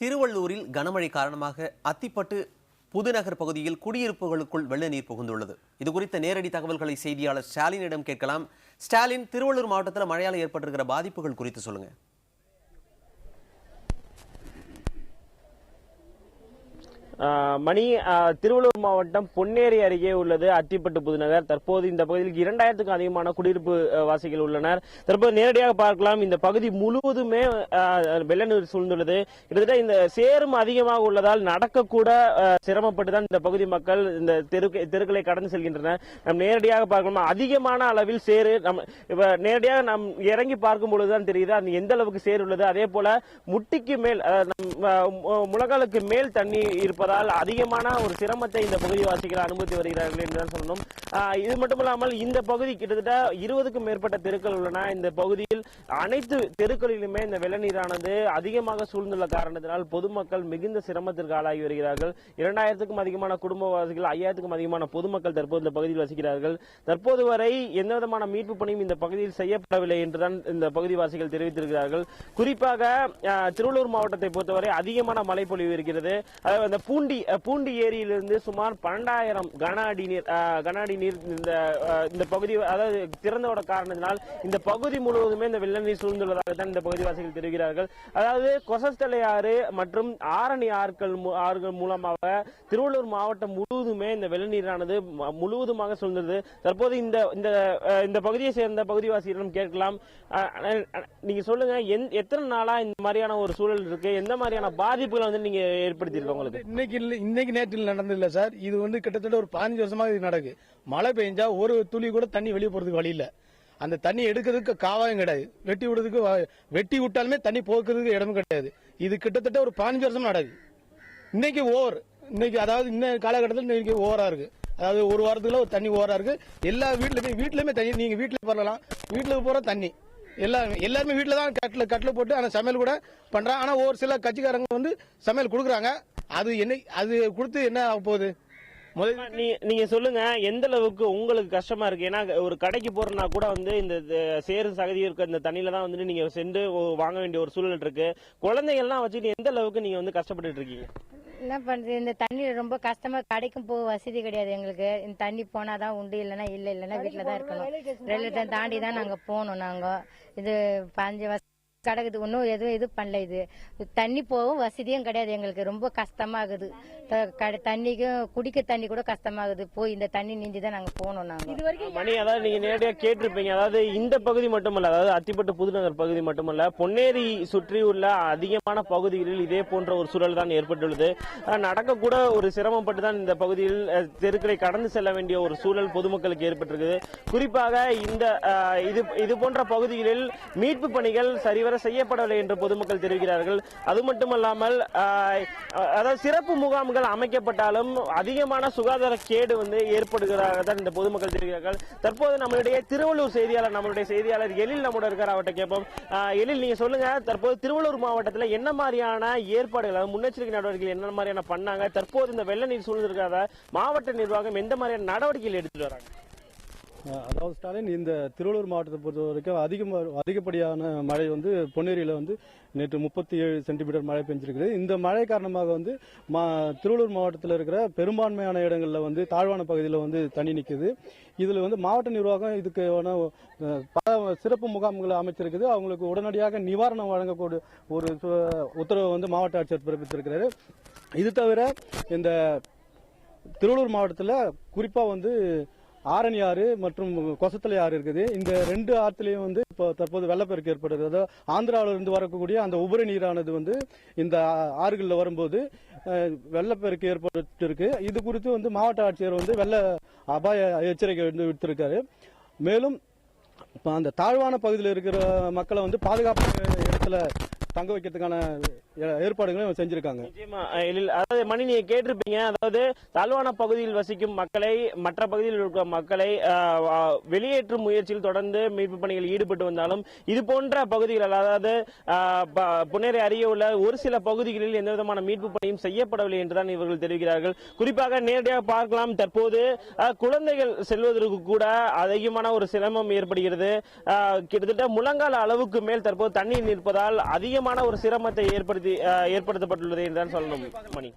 திருவள்ளூரில் கனமழை காரணமாக அத்திப்பட்டு புதுநகர் பகுதியில் குடியிருப்புகளுக்குள் வெள்ள நீர் புகுந்துள்ளது. இதுகுறித்த நேரடி தகவல்களை செய்தியாளர் ஸ்டாலினிடம் கேட்கலாம். ஸ்டாலின், திருவள்ளூர் மாவட்டத்தில் மழையால் ஏற்பட்டிருக்கிற பாதிப்புகள் குறித்து சொல்லுங்க. மணி, திருவள்ளூர் மாவட்டம் பொன்னேரி அருகே உள்ளது அத்திப்பட்டு புதுநகர். தற்போது இந்த பகுதியில் 2000க்கும் அதிகமான குடியிருப்பு வாசிகள் உள்ளனர். தற்போது நேரடியாக பார்க்கலாம், இந்த பகுதி முழுவதுமே வெள்ள நீர் சூழ்ந்துள்ளது. கிட்டத்தட்ட இந்த சேரும் அதிகமாக உள்ளதால் நடக்கக்கூட சிரமப்பட்டுதான் இந்த பகுதி மக்கள் இந்த தெருக்களை கடந்து செல்கின்றனர். நம் நேரடியாக பார்க்கலாம், அதிகமான அளவில் சேரு. நேரடியாக நாம் இறங்கி பார்க்கும் பொழுதுதான் தெரியுது அந்த எந்த அளவுக்கு சேர் உள்ளது. அதே போல முட்டிக்கு மேல், முழங்காலுக்கு மேல் தண்ணி இருப்பதால் அதிகமான ஒரு சிரமத்தை இந்த பகுதிவாசிகள் அனுபவித்து வருகிறார்கள் என்றுதான் சொல்லணும். இது மட்டுமல்லாமல் இந்த பகுதி கிட்டத்தட்ட 20க்கும் மேற்பட்ட தெருக்கள் உள்ளன. இந்த பகுதியில் அனைத்து தெருக்களிலுமே இந்த வெள்ள நீரானது அதிகமாக சூழ்ந்துள்ள காரணத்தினால் பொதுமக்கள் மிகுந்த சிரமத்திற்கு ஆளாகி வருகிறார்கள். 2000க்கும் அதிகமான குடும்பவாசிகள், 5000க்கும் அதிகமான பொதுமக்கள் தற்போது இந்த பகுதியில் வசிக்கிறார்கள். தற்போது வரை எந்த விதமான மீட்பு பணியும் இந்த பகுதியில் செய்யப்படவில்லை என்றுதான் இந்த பகுதிவாசிகள் தெரிவித்திருக்கிறார்கள். குறிப்பாக திருவள்ளூர் மாவட்டத்தை பொறுத்தவரை அதிகமான மழை பொழிவு இருக்கிறது. அதாவது பூண்டி ஏரியிலிருந்து சுமார் 12,000 கன அடி நீர் இந்த பகுதி, அதாவது திறந்தோட காரணத்தினால் இந்த பகுதி முழுவதுமே இந்த வெள்ள நீர் சூழ்ந்துள்ளதாக தான் இந்த பகுதிவாசிகள் தெரிவிக்கிறார்கள். அதாவது கொசஸ்தலை ஆறு மற்றும் ஆரணி ஆறுகள் மூலமாக திருவள்ளூர் மாவட்டம் முழுவதுமே இந்த வெள்ள நீரானது முழுவதுமாக சூழ்ந்தது. தற்போது இந்த பகுதியை சேர்ந்த பகுதிவாசிகளிடம் கேட்கலாம், நீங்க சொல்லுங்க, எத்தனை நாளா இந்த மாதிரியான ஒரு சூழல் இருக்கு, எந்த மாதிரியான பாதிப்புகளை வந்து நீங்க ஏற்படுத்தியிருக்கோம்? உங்களுக்கு இன்னைக்கு நேற்றில் நடந்ததில்ல சார். இது கிட்டத்தட்ட ஒரு 15 வருஷமா இது நடக்கு. மழை பெஞ்சா ஒரு துளி கூட தண்ணி வெளியே போறதுக்கு வழி இல்ல. அந்த தண்ணி எடுக்கிறதுக்கு காவாயம் கிடையாது, வெட்டி விடுறதுக்கு, வெட்டி விட்டாலுமே தண்ணி போக்குறதுக்கு இடமும் கிடையாது. இது கிட்டத்தட்ட ஒரு 15 வருஷம் நடக்குது. இன்னைக்கு அதாவது இன்னும் காலகட்டத்தில் இன்னைக்கு ஓவரா இருக்கு. அதாவது ஒரு வாரத்துக்குள்ள ஒரு தண்ணி ஓவரா இருக்கு. எல்லா வீட்லயுமே தண்ணி. நீங்க வீட்டுல வரலாம், வீட்டுல போற தண்ணி எல்லாருமே வீட்டுல தான் கட்டில போட்டு ஆனா சமையல் கூட பண்றாங்க. ஆனா ஒரு சில கட்சிக்காரங்க சமையல் கொடுக்குறாங்க. அது கொடுத்து என்ன ஆக போகுது? நீங்க சொல்லுங்க, எந்த அளவுக்கு உங்களுக்கு கஷ்டமா இருக்கு? ஏன்னா ஒரு கடைக்கு போறதுனா கூட இந்த சேறு சகதி இருக்க இந்த தண்ணியில தான் நீங்க சென்று வாங்க வேண்டிய ஒரு சூழல் இருக்கு. குழந்தைகள்லாம் வச்சுட்டு எந்த அளவுக்கு நீங்க கஷ்டப்பட்டு இருக்கீங்க? என்ன பண்றது, இந்த தண்ணி ரொம்ப கஷ்டமா, கடைக்கும் போக வசதி கிடையாது எங்களுக்கு. இந்த தண்ணி போனாதான் உண்டு, இல்லைன்னா வீட்டுல தான் இருக்கணும். ரயில்வே ஸ்டேஷன் தாண்டி தான் நாங்க போகணும். நாங்க இது 5 வருஷம் கிடக்குது, ஒன்னும் எதுவும் இது பண்ணல. இது தண்ணி போகவும் வசதியும் கிடையாது எங்களுக்கு. ரொம்ப கஷ்டமாகுது. தண்ணிக்கும் குடிக்க தண்ணி கூட கஷ்டமாகுது. போய் இந்த தண்ணி நீந்தி தான் நாங்க போனோம். நாங்க இது வரைக்கும் மணி, அதாவது நீங்க நேரடியா கேட்டிருப்பீங்க, அதாவது இந்த பகுதி மட்டுமல்ல, அதாவது அத்திப்பட்டு புதுநகர் பகுதி மட்டுமல்ல, பொன்னேரி சுற்றி உள்ள அதிகமான பகுதிகளில் இதே போன்ற ஒரு சூழல் தான் ஏற்பட்டுள்ளது. நடக்க கூட ஒரு சிரமப்பட்டு தான் இந்த பகுதியில் தெருக்களை கடந்து செல்ல வேண்டிய ஒரு சூழல் பொதுமக்களுக்கு ஏற்பட்டிருக்குது. குறிப்பாக இது போன்ற பகுதிகளில் மீட்பு பணிகள் சரிவர செய்யப்படவில்லை என்று பொதுமக்கள் தெரிவிக்கிறார்கள். அது மட்டுமல்லாமல் அதாவது சிறப்பு முகாம்கள் அமைக்கப்பட்டாலும் அதிகமான சுகாதார கேடு ஏற்படுகிறதாக தான் இந்த பொதுமக்கள் தெரிவிக்கிறார்கள். தற்போது நம்மளுடைய திருவள்ளூர் செய்தியாளர் எழில் நம்முடைய இருக்கார், அவர்கிட்ட கேட்போம். எழில், நீங்க சொல்லுங்க, தற்போது திருவள்ளூர் மாவட்டத்தில் என்ன மாதிரியான ஏற்பாடுகள், முன்னெச்சரிக்கை நடவடிக்கைகள் என்ன மாதிரியான பண்ணாங்க? தற்போது இந்த வெள்ள நீர் சூழ்ந்திருக்காத மாவட்ட நிர்வாகம் எந்த மாதிரியான நடவடிக்கைகள் எடுத்துட்டு வராங்க? அதாவது ஸ்டாலின், இந்த திருவள்ளூர் மாவட்டத்தை பொறுத்த வரைக்கும் அதிகப்படியான மழை பொன்னேரியில நேற்று 37 சென்டிமீட்டர் மழை பெஞ்சிருக்குது. இந்த மழை காரணமாக திருவள்ளூர் மாவட்டத்தில் இருக்கிற பெரும்பான்மையான இடங்கள்ல தாழ்வான பகுதியில் தண்ணி நிற்குது. இதுல மாவட்ட நிர்வாகம் இதுக்கு பல சிறப்பு முகாம்களை அமைச்சிருக்குது. அவங்களுக்கு உடனடியாக நிவாரணம் வழங்கக்கூடிய ஒரு உத்தரவு மாவட்ட ஆட்சியர் பிறப்பித்திருக்கிறாரு. இது தவிர இந்த திருவள்ளூர் மாவட்டத்தில் குறிப்பா ஆரணி ஆறு மற்றும் கொசத்தலை ஆறு இருக்குது. இந்த 2 ஆற்றுலயும் இப்போ தற்போது வெள்ளப்பெருக்கு ஏற்படுது. அதாவது ஆந்திராவிலிருந்து வரக்கூடிய அந்த உபரி நீரானது இந்த ஆறுகளில் வரும்போது வெள்ளப்பெருக்கு ஏற்பட்டு இருக்கு. இது குறித்து மாவட்ட ஆட்சியர் வெள்ள அபாய எச்சரிக்கை விடுத்திருக்காரு. மேலும் அந்த தாழ்வான பகுதியில் இருக்கிற மக்களை பாதுகாப்பான இடத்துல தங்க வைக்கிறதுக்கான ஏற்பாடுகளை செஞ்சிருக்காங்க. அதாவது மணி, நீங்க கேட்டிருப்பீங்க, அதாவது தாழ்வான பகுதியில் வசிக்கும் மக்களை, மற்ற பகுதியில் இருக்கிற மக்களை வெளியேற்றும் முயற்சியில் தொடர்ந்து மீட்பு பணிகள் ஈடுபட்டு வந்தாலும் இது போன்ற பகுதிகள், அதாவது பொன்னேரி அருகே உள்ள ஒரு சில பகுதிகளில் எந்த விதமான மீட்பு பணியும் செய்யப்படவில்லை என்றுதான் இவர்கள் தெரிவிக்கிறார்கள். குறிப்பாக நேரடியாக பார்க்கலாம், தற்போது குழந்தைகள் செல்வதற்கு கூட அதிகமான ஒரு சிரமம் ஏற்படுகிறது. கிட்டத்தட்ட முழங்கால அளவுக்கு மேல் தற்போது தண்ணீர் நிற்பதால் அதிகமான ஒரு சிரமத்தை ஏற்படுத்தி ஏற்படுத்தப்பட்டுள்ளது என்றுதான் சொல்லணும் மணி.